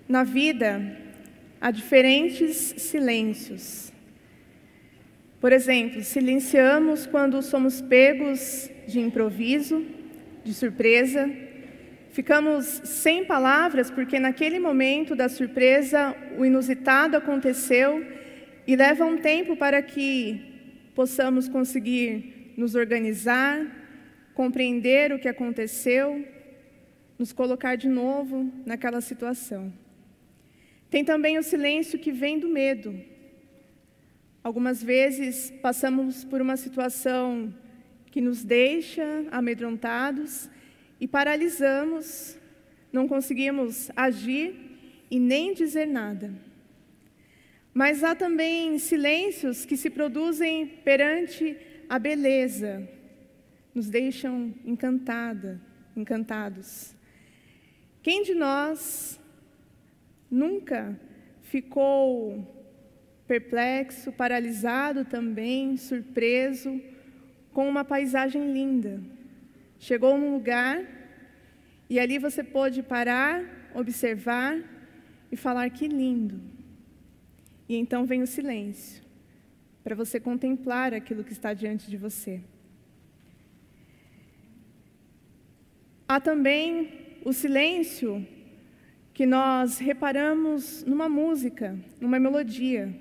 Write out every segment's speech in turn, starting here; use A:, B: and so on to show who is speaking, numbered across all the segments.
A: Na vida, há diferentes silêncios. Por exemplo, silenciamos quando somos pegos de improviso, de surpresa. Ficamos sem palavras porque naquele momento da surpresa o inusitado aconteceu e leva um tempo para que possamos conseguir nos organizar, compreender o que aconteceu, nos colocar de novo naquela situação. Tem também o silêncio que vem do medo. Algumas vezes passamos por uma situação que nos deixa amedrontados e paralisamos, não conseguimos agir e nem dizer nada. Mas há também silêncios que se produzem perante a beleza, nos deixam encantados. Quem de nós nunca ficou perplexo, paralisado também, surpreso, com uma paisagem linda? Chegou num lugar e ali você pôde parar, observar e falar: que lindo. E então vem o silêncio, para você contemplar aquilo que está diante de você. Há também o silêncio que nós reparamos numa música, numa melodia.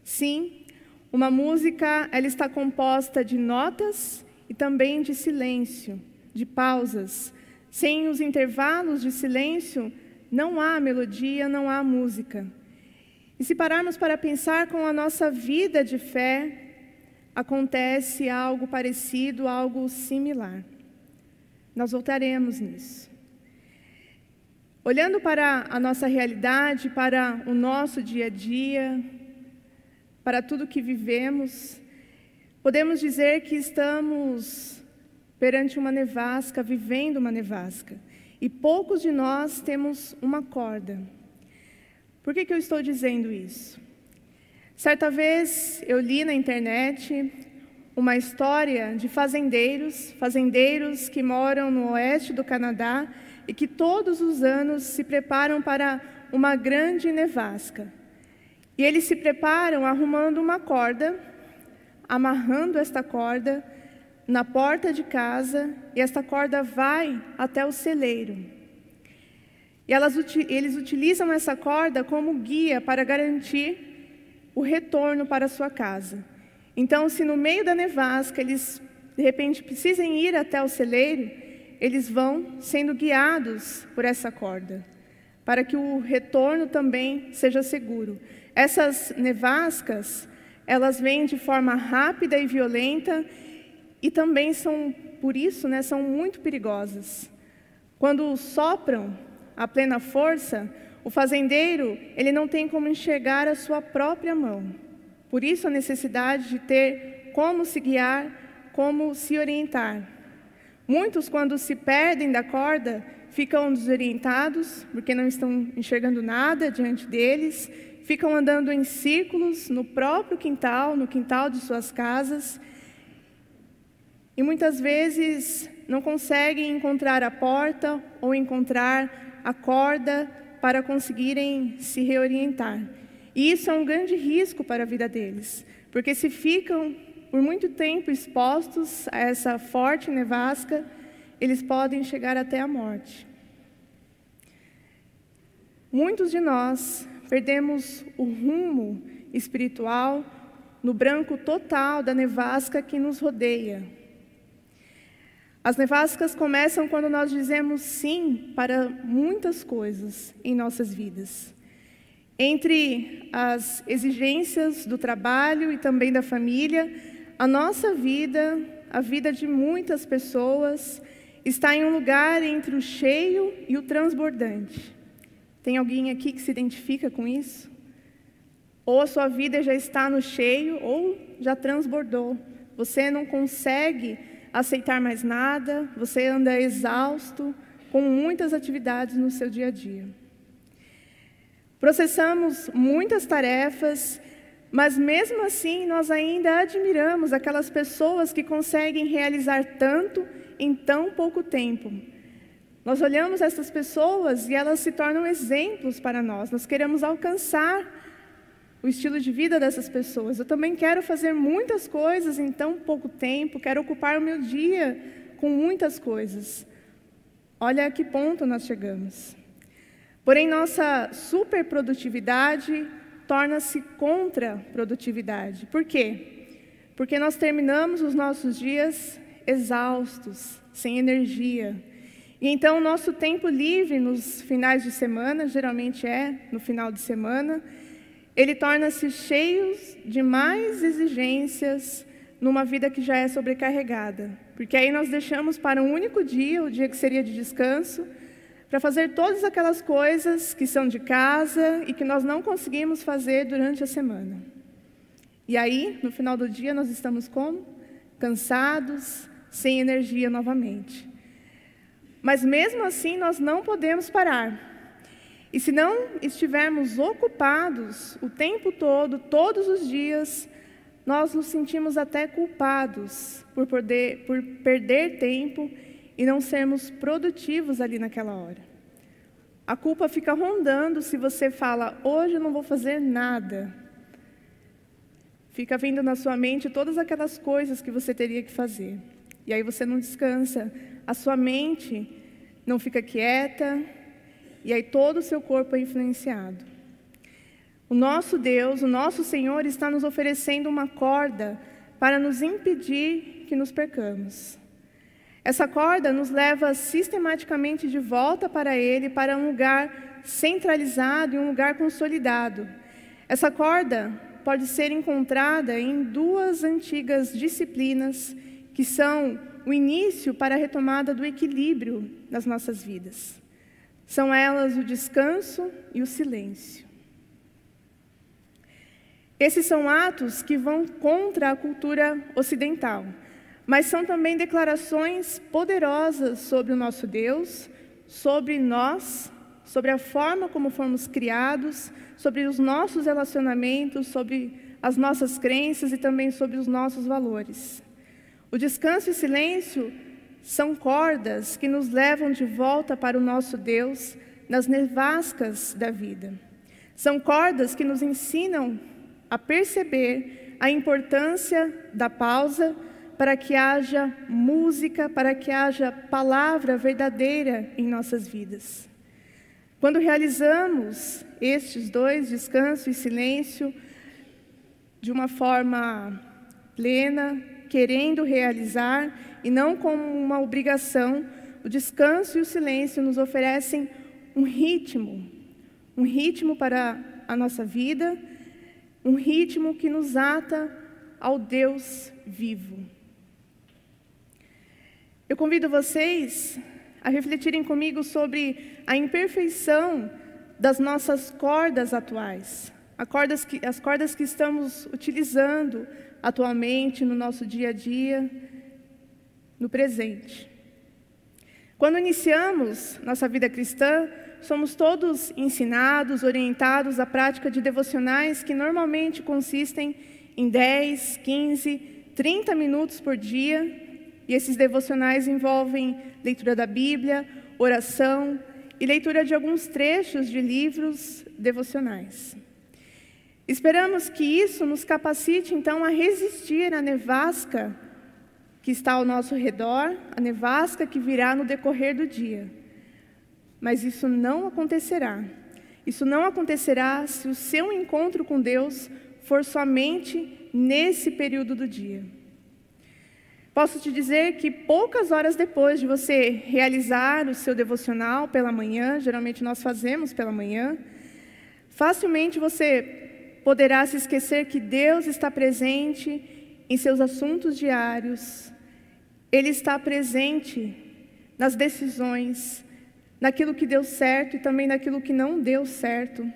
A: Sim, uma música, ela está composta de notas e também de silêncio, de pausas. Sem os intervalos de silêncio, não há melodia, não há música. E se pararmos para pensar com a nossa vida de fé, acontece algo parecido, algo similar. Nós voltaremos nisso. Olhando para a nossa realidade, para o nosso dia a dia, para tudo que vivemos, podemos dizer que estamos perante uma nevasca, vivendo uma nevasca. E poucos de nós temos uma corda. Por que eu estou dizendo isso? Certa vez eu li na internet uma história de fazendeiros que moram no oeste do Canadá e que todos os anos se preparam para uma grande nevasca. E eles se preparam arrumando uma corda, amarrando esta corda na porta de casa, e esta corda vai até o celeiro. E eles utilizam essa corda como guia para garantir o retorno para a sua casa. Então, se no meio da nevasca eles, de repente, precisem ir até o celeiro, eles vão sendo guiados por essa corda, para que o retorno também seja seguro. Essas nevascas, elas vêm de forma rápida e violenta e também são, por isso, são muito perigosas. Quando sopram a plena força, o fazendeiro, ele não tem como enxergar a sua própria mão. Por isso a necessidade de ter como se guiar, como se orientar. Muitos, quando se perdem da corda, ficam desorientados, porque não estão enxergando nada diante deles, ficam andando em círculos no próprio quintal, no quintal de suas casas, e muitas vezes não conseguem encontrar a porta ou encontrar a corda para conseguirem se reorientar. E isso é um grande risco para a vida deles, porque se ficam por muito tempo expostos a essa forte nevasca, eles podem chegar até a morte. Muitos de nós perdemos o rumo espiritual no branco total da nevasca que nos rodeia. As nevascas começam quando nós dizemos sim para muitas coisas em nossas vidas. Entre as exigências do trabalho e também da família, a nossa vida, a vida de muitas pessoas, está em um lugar entre o cheio e o transbordante. Tem alguém aqui que se identifica com isso? Ou a sua vida já está no cheio, ou já transbordou. Você não consegue aceitar mais nada, você anda exausto, com muitas atividades no seu dia a dia. Processamos muitas tarefas, mas mesmo assim nós ainda admiramos aquelas pessoas que conseguem realizar tanto em tão pouco tempo. Nós olhamos essas pessoas e elas se tornam exemplos para nós. Nós queremos alcançar o estilo de vida dessas pessoas. Eu também quero fazer muitas coisas em tão pouco tempo, quero ocupar o meu dia com muitas coisas. Olha a que ponto nós chegamos. Porém, nossa superprodutividade torna-se contraprodutividade. Por quê? Porque nós terminamos os nossos dias exaustos, sem energia. E então o nosso tempo livre nos finais de semana, geralmente no final de semana, ele torna-se cheio de mais exigências numa vida que já é sobrecarregada. Porque aí nós deixamos para um único dia, o dia que seria de descanso, para fazer todas aquelas coisas que são de casa e que nós não conseguimos fazer durante a semana. E aí, no final do dia, nós estamos como? Cansados, sem energia novamente. Mas mesmo assim, nós não podemos parar. E se não estivermos ocupados o tempo todo, todos os dias, nós nos sentimos até culpados por perder tempo e não sermos produtivos ali naquela hora. A culpa fica rondando se você fala, hoje eu não vou fazer nada. Fica vindo na sua mente todas aquelas coisas que você teria que fazer. E aí você não descansa, a sua mente não fica quieta, e aí todo o seu corpo é influenciado. O nosso Deus, o nosso Senhor, está nos oferecendo uma corda para nos impedir que nos percamos. Essa corda nos leva sistematicamente de volta para Ele, para um lugar centralizado e um lugar consolidado. Essa corda pode ser encontrada em duas antigas disciplinas que são o início para a retomada do equilíbrio nas nossas vidas. São elas o descanso e o silêncio. Esses são atos que vão contra a cultura ocidental, mas são também declarações poderosas sobre o nosso Deus, sobre nós, sobre a forma como fomos criados, sobre os nossos relacionamentos, sobre as nossas crenças e também sobre os nossos valores. O descanso e o silêncio são cordas que nos levam de volta para o nosso Deus nas nevascas da vida. São cordas que nos ensinam a perceber a importância da pausa para que haja música, para que haja palavra verdadeira em nossas vidas. Quando realizamos estes dois, descanso e silêncio, de uma forma plena, querendo realizar e não como uma obrigação, o descanso e o silêncio nos oferecem um ritmo para a nossa vida, um ritmo que nos ata ao Deus vivo. Eu convido vocês a refletirem comigo sobre a imperfeição das nossas cordas atuais, as cordas que estamos utilizando atualmente no nosso dia a dia, no presente. Quando iniciamos nossa vida cristã, somos todos ensinados, orientados à prática de devocionais que normalmente consistem em 10, 15, 30 minutos por dia, e esses devocionais envolvem leitura da Bíblia, oração e leitura de alguns trechos de livros devocionais. Esperamos que isso nos capacite, então, a resistir à nevasca que está ao nosso redor, a nevasca que virá no decorrer do dia. Mas isso não acontecerá. Isso não acontecerá se o seu encontro com Deus for somente nesse período do dia. Posso te dizer que poucas horas depois de você realizar o seu devocional pela manhã, geralmente nós fazemos pela manhã, facilmente você poderá se esquecer que Deus está presente em seus assuntos diários. Ele está presente nas decisões, naquilo que deu certo e também naquilo que não deu certo.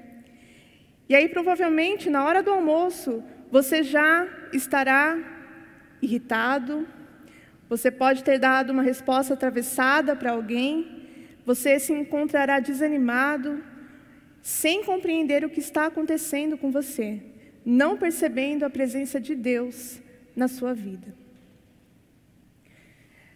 A: E aí, provavelmente, na hora do almoço, você já estará irritado, você pode ter dado uma resposta atravessada para alguém, você se encontrará desanimado, sem compreender o que está acontecendo com você, não percebendo a presença de Deus na sua vida.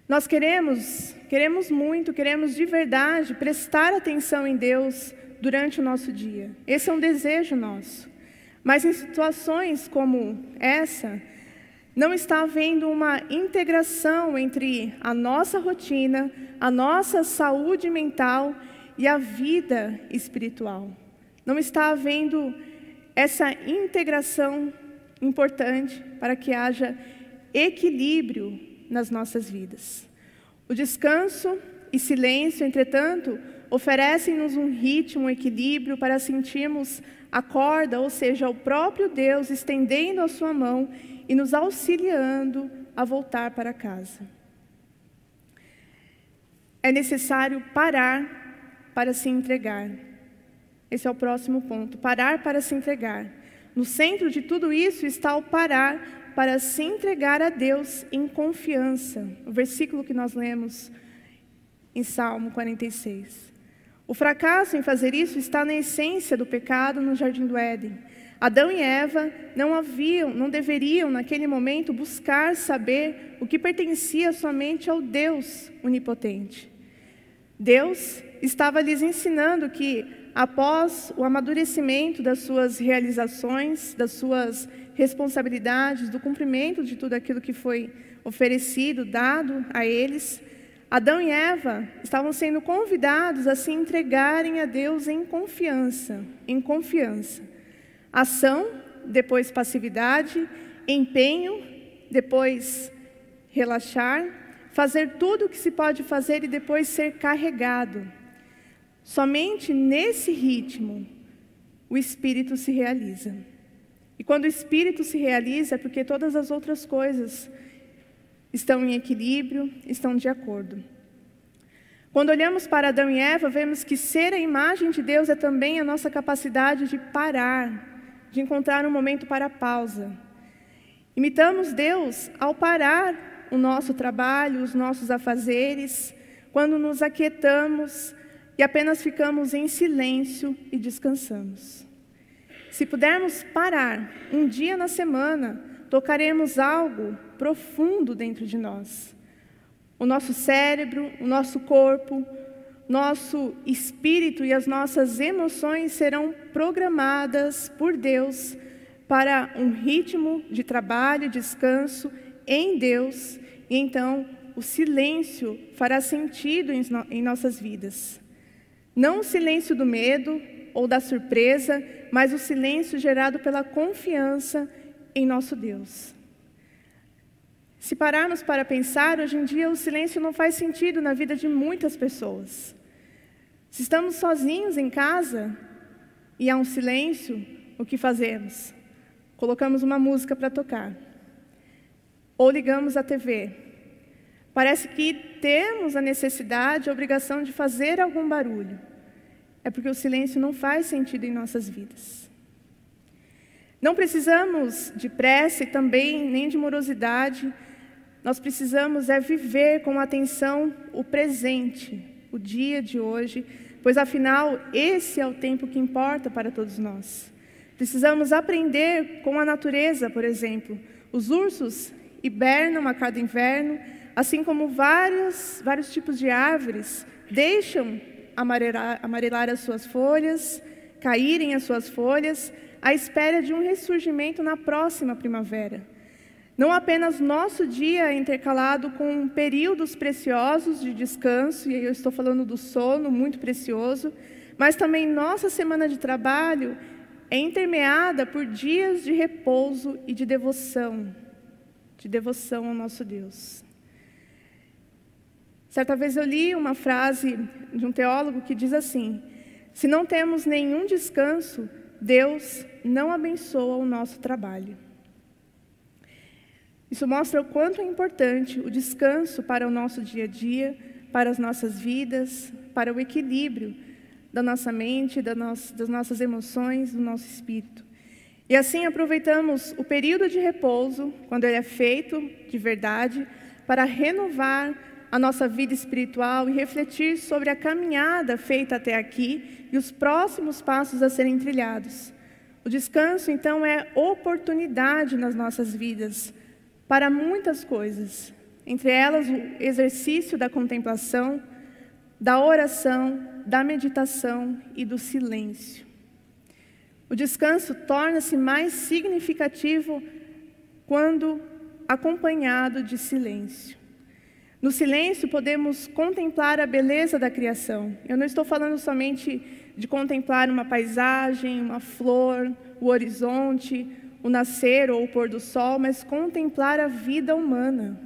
A: Nós queremos queremos muito, queremos de verdade prestar atenção em Deus durante o nosso dia. Esse é um desejo nosso. Mas em situações como essa, não está havendo uma integração entre a nossa rotina, a nossa saúde mental e a vida espiritual. Não está havendo essa integração importante para que haja equilíbrio nas nossas vidas. O descanso e silêncio, entretanto, oferecem-nos um ritmo, um equilíbrio para sentirmos a corda, ou seja, o próprio Deus estendendo a sua mão e nos auxiliando a voltar para casa. É necessário parar para se entregar. Esse é o próximo ponto, parar para se entregar. No centro de tudo isso está o parar para se entregar a Deus em confiança. O versículo que nós lemos em Salmo 46. O fracasso em fazer isso está na essência do pecado no Jardim do Éden. Adão e Eva não deveriam, naquele momento, buscar saber o que pertencia somente ao Deus onipotente. Deus estava lhes ensinando que, após o amadurecimento das suas realizações, das suas responsabilidades, do cumprimento de tudo aquilo que foi oferecido, dado a eles, Adão e Eva estavam sendo convidados a se entregarem a Deus em confiança, em confiança. Ação, depois passividade, empenho, depois relaxar, fazer tudo o que se pode fazer e depois ser carregado. Somente nesse ritmo o Espírito se realiza. E quando o Espírito se realiza é porque todas as outras coisas estão em equilíbrio, estão de acordo. Quando olhamos para Adão e Eva, vemos que ser a imagem de Deus é também a nossa capacidade de parar, de encontrar um momento para a pausa. Imitamos Deus ao parar o nosso trabalho, os nossos afazeres, quando nos aquietamos e apenas ficamos em silêncio e descansamos. Se pudermos parar um dia na semana, tocaremos algo profundo dentro de nós. O nosso cérebro, o nosso corpo, nosso espírito e as nossas emoções serão programadas por Deus para um ritmo de trabalho, descanso em Deus, e então o silêncio fará sentido em nossas vidas. Não o silêncio do medo ou da surpresa, mas o silêncio gerado pela confiança em nosso Deus. Se pararmos para pensar, hoje em dia o silêncio não faz sentido na vida de muitas pessoas. Se estamos sozinhos em casa e há um silêncio, o que fazemos? Colocamos uma música para tocar. Ou ligamos a TV. Parece que temos a necessidade, a obrigação de fazer algum barulho. É porque o silêncio não faz sentido em nossas vidas. Não precisamos de pressa e também nem de morosidade. Nós precisamos viver com atenção o presente, o dia de hoje, pois afinal esse é o tempo que importa para todos nós. Precisamos aprender com a natureza, por exemplo. Os ursos hibernam a cada inverno, assim como vários tipos de árvores deixam amarelar as suas folhas, caírem as suas folhas, à espera de um ressurgimento na próxima primavera. Não apenas nosso dia é intercalado com períodos preciosos de descanso, e aí eu estou falando do sono, muito precioso, mas também nossa semana de trabalho é intermeada por dias de repouso e de devoção ao nosso Deus. Certa vez eu li uma frase de um teólogo que diz assim: se não temos nenhum descanso, Deus não abençoa o nosso trabalho. Isso mostra o quanto é importante o descanso para o nosso dia a dia, para as nossas vidas, para o equilíbrio da nossa mente, das nossas emoções, do nosso espírito. E assim aproveitamos o período de repouso, quando ele é feito de verdade, para renovar a nossa vida espiritual e refletir sobre a caminhada feita até aqui e os próximos passos a serem trilhados. O descanso, então, é oportunidade nas nossas vidas para muitas coisas, entre elas o exercício da contemplação, da oração, da meditação e do silêncio. O descanso torna-se mais significativo quando acompanhado de silêncio. No silêncio podemos contemplar a beleza da criação. Eu não estou falando somente de contemplar uma paisagem, uma flor, o horizonte, o nascer ou o pôr do sol, mas contemplar a vida humana.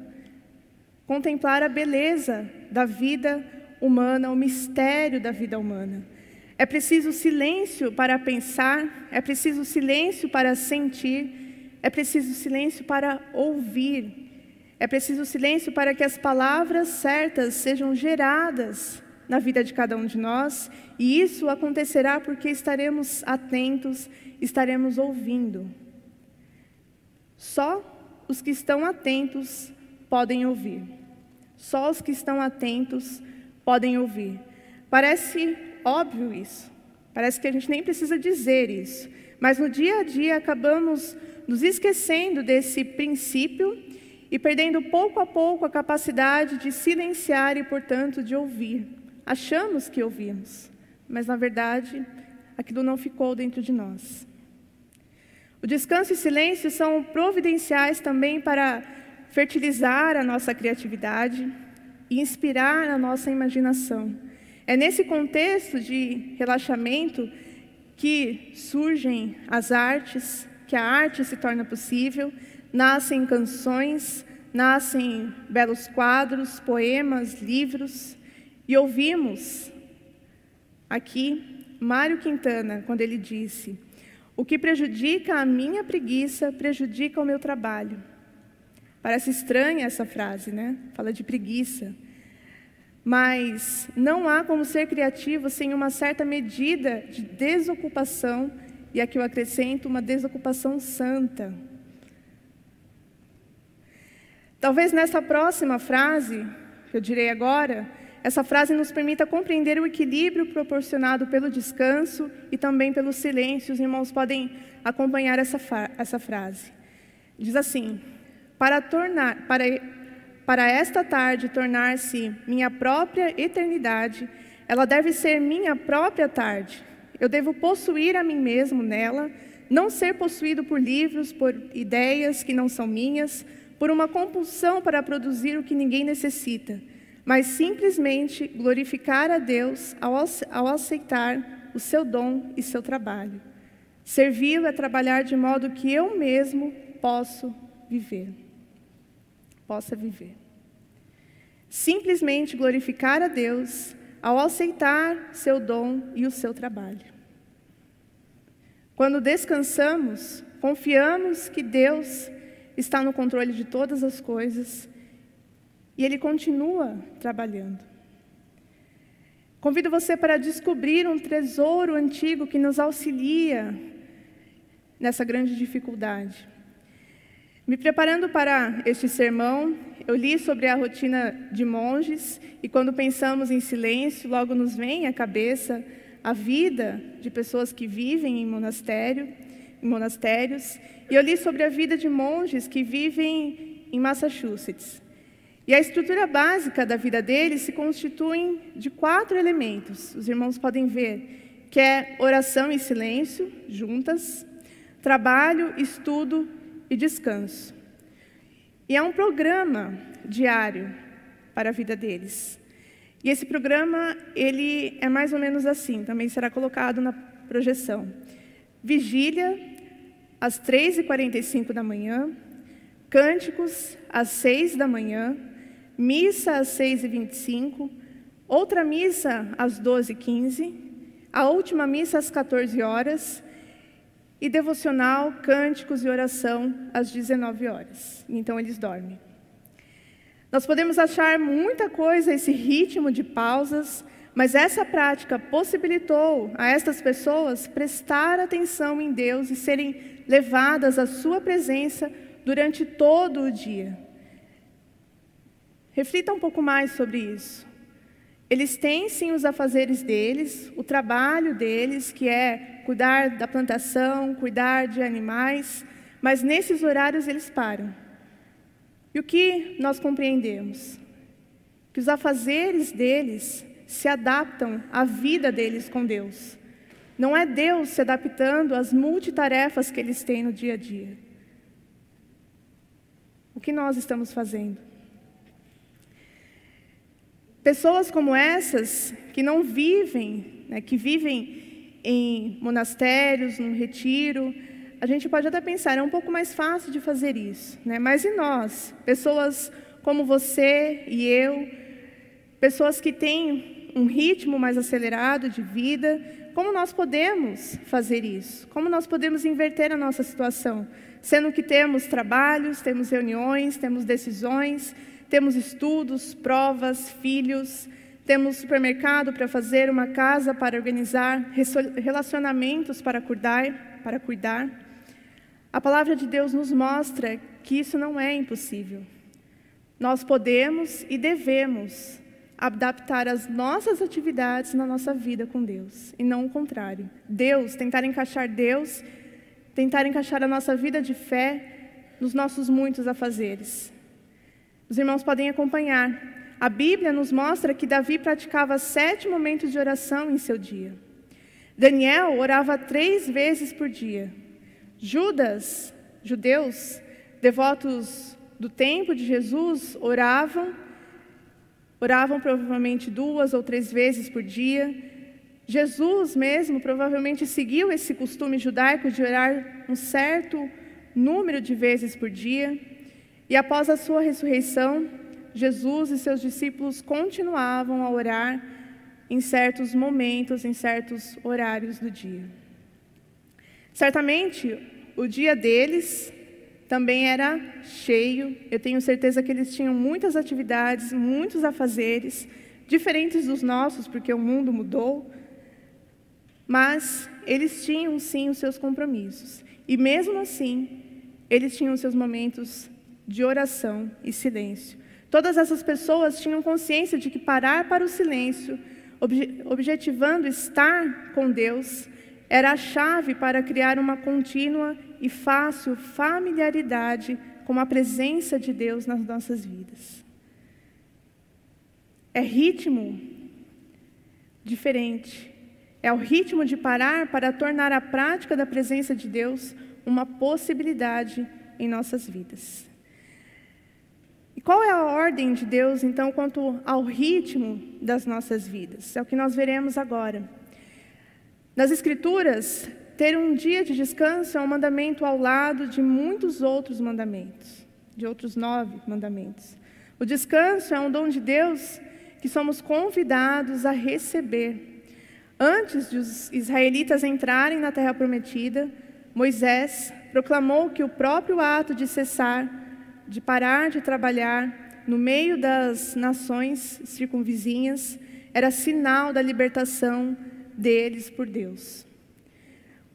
A: Contemplar a beleza da vida humana, o mistério da vida humana. É preciso silêncio para pensar, é preciso silêncio para sentir, é preciso silêncio para ouvir. É preciso silêncio para que as palavras certas sejam geradas na vida de cada um de nós, e isso acontecerá porque estaremos atentos, estaremos ouvindo. Só os que estão atentos podem ouvir. Só os que estão atentos podem ouvir. Parece óbvio isso, parece que a gente nem precisa dizer isso, mas no dia a dia acabamos nos esquecendo desse princípio e perdendo pouco a pouco a capacidade de silenciar e, portanto, de ouvir. Achamos que ouvimos, mas, na verdade, aquilo não ficou dentro de nós. O descanso e o silêncio são providenciais também para fertilizar a nossa criatividade e inspirar a nossa imaginação. É nesse contexto de relaxamento que surgem as artes, que a arte se torna possível, nascem canções, nascem belos quadros, poemas, livros, e ouvimos aqui Mário Quintana, quando ele disse: "O que prejudica a minha preguiça, prejudica o meu trabalho." Parece estranha essa frase, né? Fala de preguiça. Mas não há como ser criativo sem uma certa medida de desocupação, e aqui eu acrescento uma desocupação santa. Talvez nessa próxima frase, que eu direi agora, essa frase nos permita compreender o equilíbrio proporcionado pelo descanso e também pelo silêncio. Os irmãos podem acompanhar essa frase. Diz assim: para esta tarde tornar-se minha própria eternidade, ela deve ser minha própria tarde. Eu devo possuir a mim mesmo nela, não ser possuído por livros, por ideias que não são minhas, por uma compulsão para produzir o que ninguém necessita, mas simplesmente glorificar a Deus ao aceitar o seu dom e seu trabalho. Servi-lo é trabalhar de modo que eu mesmo possa viver. Simplesmente glorificar a Deus ao aceitar seu dom e o seu trabalho. Quando descansamos, confiamos que Deus está no controle de todas as coisas e Ele continua trabalhando. Convido você para descobrir um tesouro antigo que nos auxilia nessa grande dificuldade. Me preparando para este sermão, eu li sobre a rotina de monges, e quando pensamos em silêncio, logo nos vem à cabeça a vida de pessoas que vivem em monastérios, e eu li sobre a vida de monges que vivem em Massachusetts. E a estrutura básica da vida deles se constitui de 4 elementos, os irmãos podem ver, que é oração e silêncio, juntas, trabalho, estudo e descanso. E é um programa diário para a vida deles. E esse programa, ele é mais ou menos assim, também será colocado na projeção. Vigília, às 3h45 da manhã, cânticos, às 6 da manhã, missa às 6h25, outra missa às 12h15, a última missa às 14 horas, e devocional, cânticos e oração às 19 horas. Então eles dormem. Nós podemos achar muita coisa esse ritmo de pausas, mas essa prática possibilitou a estas pessoas prestar atenção em Deus e serem levadas à sua presença durante todo o dia. Reflita um pouco mais sobre isso. Eles têm sim os afazeres deles, o trabalho deles, que é cuidar da plantação, cuidar de animais, mas nesses horários eles param. E o que nós compreendemos? Que os afazeres deles se adaptam à vida deles com Deus. Não é Deus se adaptando às multitarefas que eles têm no dia a dia. O que nós estamos fazendo? Pessoas como essas, que não vivem, que vivem em monastérios, num retiro, a gente pode até pensar, é um pouco mais fácil de fazer isso, mas e nós? Pessoas como você e eu, pessoas que têm um ritmo mais acelerado de vida, como nós podemos fazer isso? Como nós podemos inverter a nossa situação? Sendo que temos trabalhos, temos reuniões, temos decisões, temos estudos, provas, filhos, temos supermercado para fazer, uma casa para organizar, relacionamentos para cuidar. A palavra de Deus nos mostra que isso não é impossível. Nós podemos e devemos adaptar as nossas atividades na nossa vida com Deus, e não o contrário. tentar encaixar a nossa vida de fé nos nossos muitos afazeres. Os irmãos podem acompanhar. A Bíblia nos mostra que Davi praticava 7 momentos de oração em seu dia. Daniel orava 3 vezes por dia. Judeus, devotos do tempo de Jesus, oravam provavelmente 2 ou 3 vezes por dia. Jesus mesmo provavelmente seguiu esse costume judaico de orar um certo número de vezes por dia. E após a sua ressurreição, Jesus e seus discípulos continuavam a orar em certos momentos, em certos horários do dia. Certamente, o dia deles também era cheio. Eu tenho certeza que eles tinham muitas atividades, muitos afazeres, diferentes dos nossos, porque o mundo mudou. Mas eles tinham, sim, os seus compromissos. E mesmo assim, eles tinham os seus momentos de oração e silêncio. Todas essas pessoas tinham consciência de que parar para o silêncio, objetivando estar com Deus, era a chave para criar uma contínua e fácil familiaridade com a presença de Deus nas nossas vidas. É ritmo diferente. É o ritmo de parar para tornar a prática da presença de Deus uma possibilidade em nossas vidas. E qual é a ordem de Deus, então, quanto ao ritmo das nossas vidas? É o que nós veremos agora. Nas Escrituras, ter um dia de descanso é um mandamento ao lado de muitos outros mandamentos, de outros 9 mandamentos. O descanso é um dom de Deus que somos convidados a receber. Antes de os israelitas entrarem na terra prometida, Moisés proclamou que o próprio ato de cessar, de parar de trabalhar no meio das nações circunvizinhas, era sinal da libertação deles por Deus.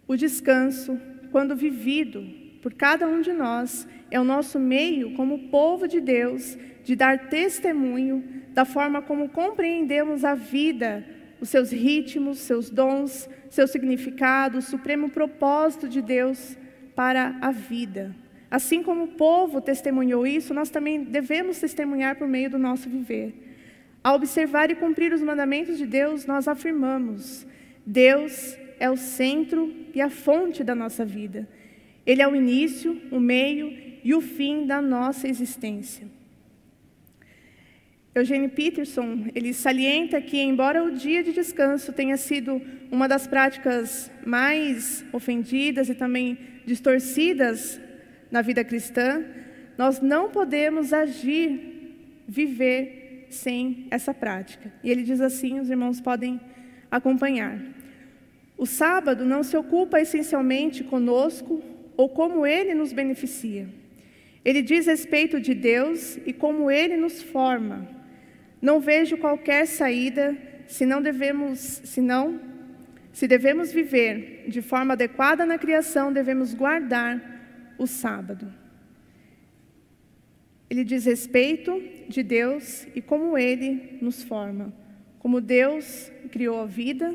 A: O descanso, quando vivido por cada um de nós, é o nosso meio, como povo de Deus, de dar testemunho da forma como compreendemos a vida, os seus ritmos, seus dons, seu significado, o supremo propósito de Deus para a vida. Assim como o povo testemunhou isso, nós também devemos testemunhar por meio do nosso viver. Ao observar e cumprir os mandamentos de Deus, nós afirmamos: Deus é o centro e a fonte da nossa vida. Ele é o início, o meio e o fim da nossa existência. Eugene Peterson, ele salienta que, embora o dia de descanso tenha sido uma das práticas mais ofendidas e também distorcidas na vida cristã, nós não podemos viver sem essa prática. E ele diz assim, os irmãos podem acompanhar: o sábado não se ocupa essencialmente conosco ou como ele nos beneficia. Ele diz respeito de Deus e como ele nos forma. Não vejo qualquer saída se devemos viver de forma adequada na criação, devemos guardar o sábado. Ele diz respeito de Deus e como ele nos forma. Como Deus criou a vida,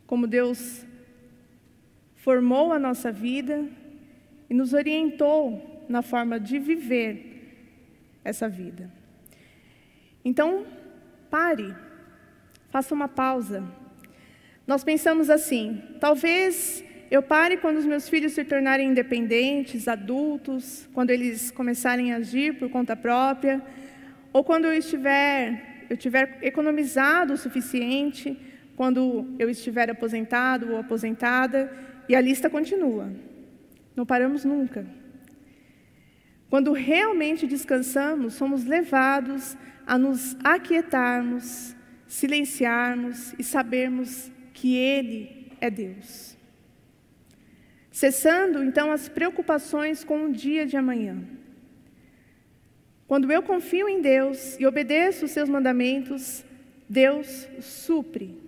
A: como Deus formou a nossa vida e nos orientou na forma de viver essa vida. Então, pare, faça uma pausa. Nós pensamos assim: talvez eu pare quando os meus filhos se tornarem independentes, adultos, quando eles começarem a agir por conta própria, ou quando eu tiver economizado o suficiente, quando eu estiver aposentado ou aposentada, e a lista continua. Não paramos nunca. Quando realmente descansamos, somos levados a nos aquietarmos, silenciarmos e sabermos que Ele é Deus. Cessando, então, as preocupações com o dia de amanhã. Quando eu confio em Deus e obedeço os seus mandamentos, Deus supre.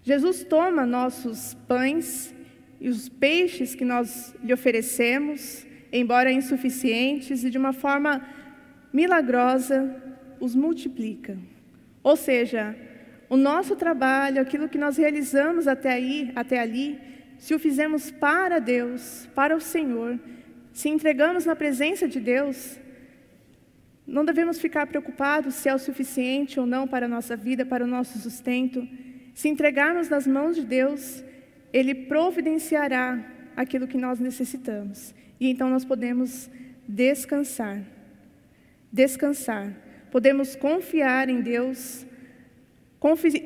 A: Jesus toma nossos pães e os peixes que nós lhe oferecemos, embora insuficientes, e de uma forma milagrosa os multiplica. Ou seja, o nosso trabalho, aquilo que nós realizamos até ali, se o fizemos para Deus, para o Senhor, se entregamos na presença de Deus, não devemos ficar preocupados se é o suficiente ou não para a nossa vida, para o nosso sustento. Se entregarmos nas mãos de Deus, Ele providenciará aquilo que nós necessitamos. E então nós podemos descansar. Descansar. Podemos confiar em Deus,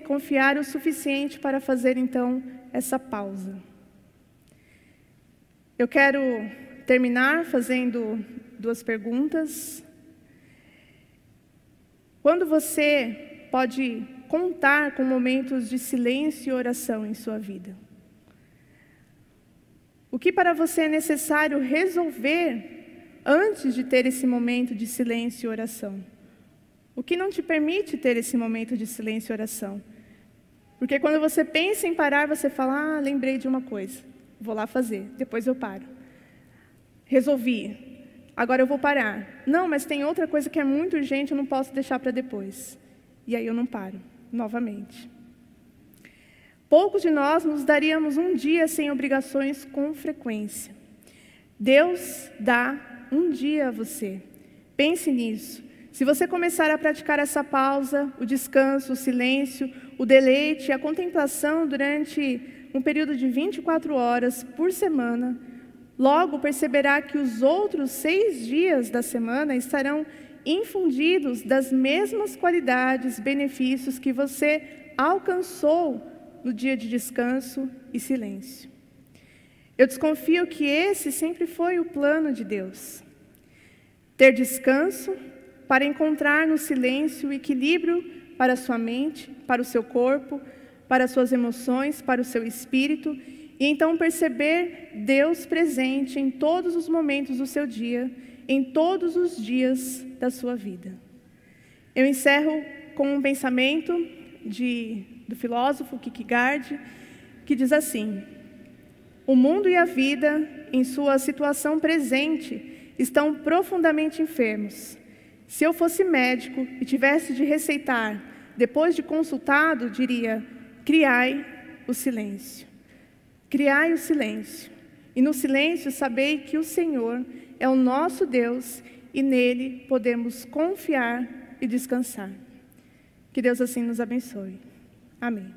A: confiar o suficiente para fazer então essa pausa. Eu quero terminar fazendo 2 perguntas. Quando você pode contar com momentos de silêncio e oração em sua vida? O que para você é necessário resolver antes de ter esse momento de silêncio e oração? O que não te permite ter esse momento de silêncio e oração? Porque quando você pensa em parar, você fala: lembrei de uma coisa, vou lá fazer, depois eu paro. Resolvi, agora eu vou parar. Não, mas tem outra coisa que é muito urgente, eu não posso deixar para depois. E aí eu não paro, novamente. Poucos de nós nos daríamos um dia sem obrigações com frequência. Deus dá um dia a você. Pense nisso. Se você começar a praticar essa pausa, o descanso, o silêncio, o deleite, a contemplação durante um período de 24 horas por semana, logo perceberá que os outros 6 dias da semana estarão infundidos das mesmas qualidades, benefícios que você alcançou no dia de descanso e silêncio. Eu desconfio que esse sempre foi o plano de Deus. Ter descanso para encontrar no silêncio o equilíbrio para a sua mente, para o seu corpo, para as suas emoções, para o seu espírito, e então perceber Deus presente em todos os momentos do seu dia, em todos os dias da sua vida. Eu encerro com um pensamento do filósofo Kierkegaard, que diz assim: o mundo e a vida, em sua situação presente, estão profundamente enfermos. Se eu fosse médico e tivesse de receitar, depois de consultado, diria: criai o silêncio. Criai o silêncio. E no silêncio sabei que o Senhor é o nosso Deus e nele podemos confiar e descansar. Que Deus assim nos abençoe. Amém.